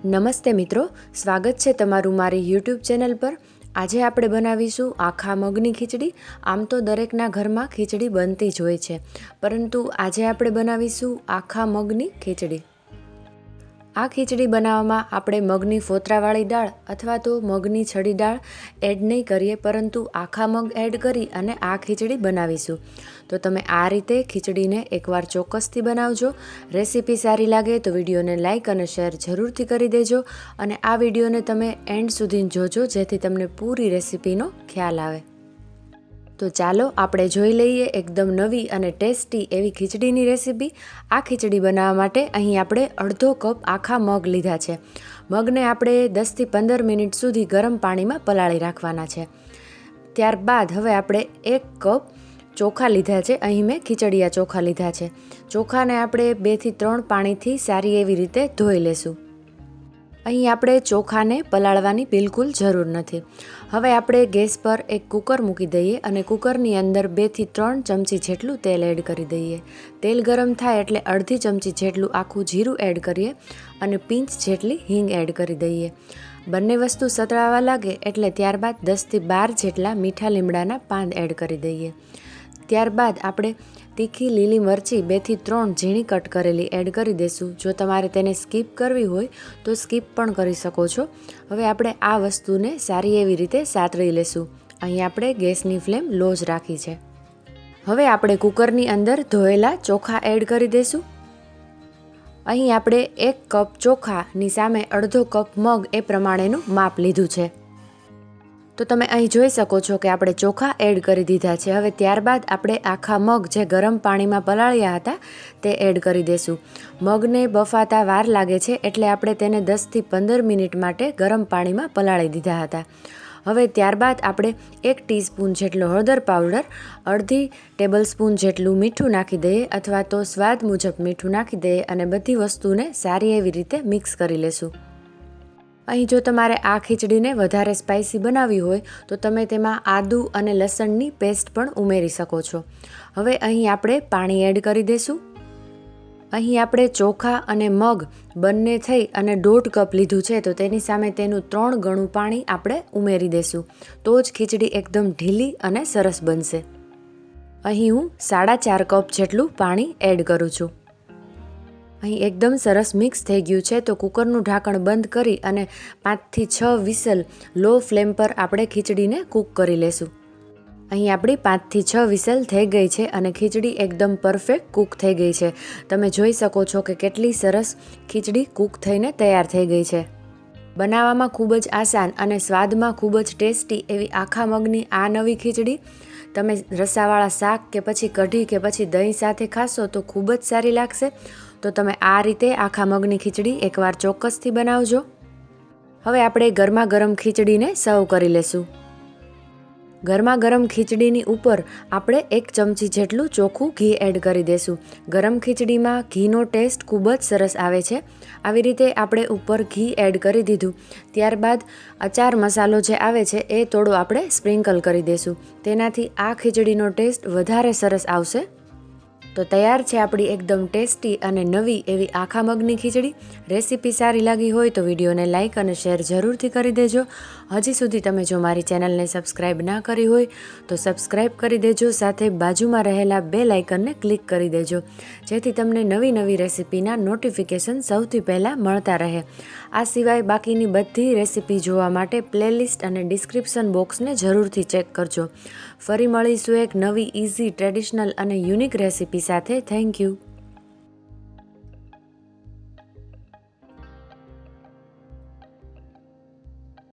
નમસ્તે મિત્રો, સ્વાગત છે તમારું મારી યુટ્યુબ ચેનલ પર। આજે આપણે બનાવીશું આખા મગની ખીચડી। આમ તો દરેકના ઘરમાં ખીચડી બનતી જ હોય છે, પરંતુ આજે આપણે બનાવીશું આખા મગની ખીચડી। આ ખીચડી બનાવવામાં આપણે મગની ફોતરાવાળી દાળ અથવા તો મગની છડી દાળ એડ નહીં કરીએ, પરંતુ આખા મગ એડ કરી અને આ ખીચડી બનાવીશું। તો તમે આ રીતે ખીચડીને એકવાર ચોક્કસથી બનાવજો। રેસીપી સારી લાગે તો વિડીયોને લાઇક અને શેર જરૂરથી કરી દેજો, અને આ વિડીયોને તમે એન્ડ સુધી જોજો જેથી તમને પૂરી રેસીપીનો ખ્યાલ આવે। તો ચાલો આપણે જોઈ લઈએ એકદમ નવી અને ટેસ્ટી એવી ખીચડીની રેસીપી। આ ખીચડી બનાવવા માટે અહીં આપણે અડધો કપ આખા મગ લીધા છે। મગને આપણે 10 થી 15 મિનિટ સુધી ગરમ પાણીમાં પલાળી રાખવાના છે। ત્યારબાદ હવે આપણે 1 કપ ચોખા લીધા છે। અહીં મેં ખીચડીયા ચોખા લીધા છે। ચોખાને આપણે 2 થી 3 પાણીથી સારી એવી રીતે ધોઈ લેશું। અહીં આપણે ચોખાને પલાળવાની બિલકુલ જરૂર નથી। હવે આપણે ગેસ પર એક કુકર મૂકી દઈએ અને કુકરની અંદર 2 થી 3 ચમચી જેટલું તેલ એડ કરી દઈએ। તેલ ગરમ થાય એટલે અડધી ચમચી જેટલું આખું જીરું એડ કરીએ અને પિંચ જેટલી હિંગ એડ કરી દઈએ। બંને વસ્તુ સતળાવા લાગે એટલે ત્યારબાદ 10 થી 12 જેટલા મીઠા લીમડાના પાન એડ કરી દઈએ। ત્યારબાદ આપણે તીખી લીલી મરચી 2 થી 3 ઝીણી કટ કરેલી એડ કરી દઈશું। જો તમારે તેને સ્કીપ કરવી હોય તો સ્કીપ પણ કરી શકો છો। હવે આપણે આ વસ્તુને સારી એવી રીતે સાતળી લેશું। અહીં આપણે ગેસની ફ્લેમ લો જ રાખી છે। હવે આપણે કુકરની અંદર ધોયેલા ચોખા એડ કરી દઈશું। અહીં આપણે 1 કપ ચોખાની સામે અડધો કપ મગ એ પ્રમાણેનું માપ લીધું છે। તો તમે અહીં જોઈ શકો છો કે આપણે ચોખા એડ કરી દીધા છે। હવે ત્યારબાદ આપણે આખા મગ જે ગરમ પાણીમાં પલાળ્યા હતા તે એડ કરી દઈશું। મગને બફાતા વાર લાગે છે એટલે આપણે તેને 10 થી 15 મિનિટ માટે ગરમ પાણીમાં પલાળી દીધા હતા। હવે ત્યારબાદ આપણે 1 ટીસ્પૂન જેટલો હળદર પાવડર, અડધી ટેબલ સ્પૂન જેટલું મીઠું નાખી દઈએ અથવા તો સ્વાદ મુજબ મીઠું નાખી દઈએ અને બધી વસ્તુને સારી એવી રીતે મિક્સ કરી લેશું। અહીં જો તમારે આ ખીચડીને વધારે સ્પાઇસી બનાવવી હોય તો તમે તેમાં આદુ અને લસણની પેસ્ટ પણ ઉમેરી શકો છો। હવે અહીં આપણે પાણી એડ કરી દઈશું। અહીં આપણે ચોખા અને મગ બંને થઈ અને 1.5 કપ લીધું છે, તો તેની સામે તેનું 3 ગણું પાણી આપણે ઉમેરી દઈશું। તો જ ખીચડી એકદમ ઢીલી અને સરસ બનશે। અહીં હું 4.5 કપ જેટલું પાણી એડ કરું છું। અહીં એકદમ સરસ મિક્સ થઈ ગયું છે, તો કુકરનું ઢાંકણ બંધ કરી અને 5 થી 6 વિસલ લો ફ્લેમ પર આપણે ખીચડીને કૂક કરી લેશું। અહીં આપણી 5 થી 6 વિસલ થઈ ગઈ છે અને ખીચડી એકદમ પરફેક્ટ કૂક થઈ ગઈ છે। તમે જોઈ શકો છો કે કેટલી સરસ ખીચડી કૂક થઈને તૈયાર થઈ ગઈ છે। બનાવવામાં ખૂબ જ આસાન અને સ્વાદમાં ખૂબ જ ટેસ્ટી એવી આખા મગની આ નવી ખીચડી તમે રસાવાળા શાક કે પછી કઢી કે પછી દહીં સાથે ખાશો તો ખૂબ જ સારી લાગશે। તો તમે આ રીતે આખા મગની ખીચડી એકવાર ચોક્કસથી બનાવજો। હવે આપણે ગરમા ગરમ ખીચડીને સર્વ કરી લેશું। ગરમા ગરમ ખીચડીની ઉપર આપણે 1 ચમચી જેટલું ચોખ્ખું ઘી એડ કરી દઈશું। ગરમ ખીચડીમાં ઘીનો ટેસ્ટ ખૂબ જ સરસ આવે છે। આવી રીતે આપણે ઉપર ઘી એડ કરી દીધું। ત્યારબાદ અચાર મસાલો જે આવે છે એ થોડો આપણે સ્પ્રિંકલ કરી દઈશું। તેનાથી આ ખીચડીનો ટેસ્ટ વધારે સરસ આવશે। તો તૈયાર છે આપણી એકદમ ટેસ્ટી અને નવી એવી આખા મગની ખીચડી। રેસીપી સારી લાગી હોય તો વિડીયોને લાઇક અને શેર જરૂરથી કરી દેજો। હજી સુધી તમે જો મારી ચેનલને સબસ્ક્રાઈબ ના કરી હોય તો સબસ્ક્રાઈબ કરી દેજો, સાથે બાજુમાં રહેલા બેલ આઇકનને ક્લિક કરી દેજો જેથી તમને નવી નવી રેસીપીના નોટિફિકેશન સૌથી પહેલાં મળતા રહે। આ સિવાય બાકીની બધી રેસીપી જોવા માટે પ્લેલિસ્ટ અને ડિસ્ક્રિપ્શન બોક્સને જરૂરથી ચેક કરજો। ફરી મળીશું એક નવી ઇઝી, ટ્રેડિશનલ અને યુનિક રેસીપી સાથે। Thank you.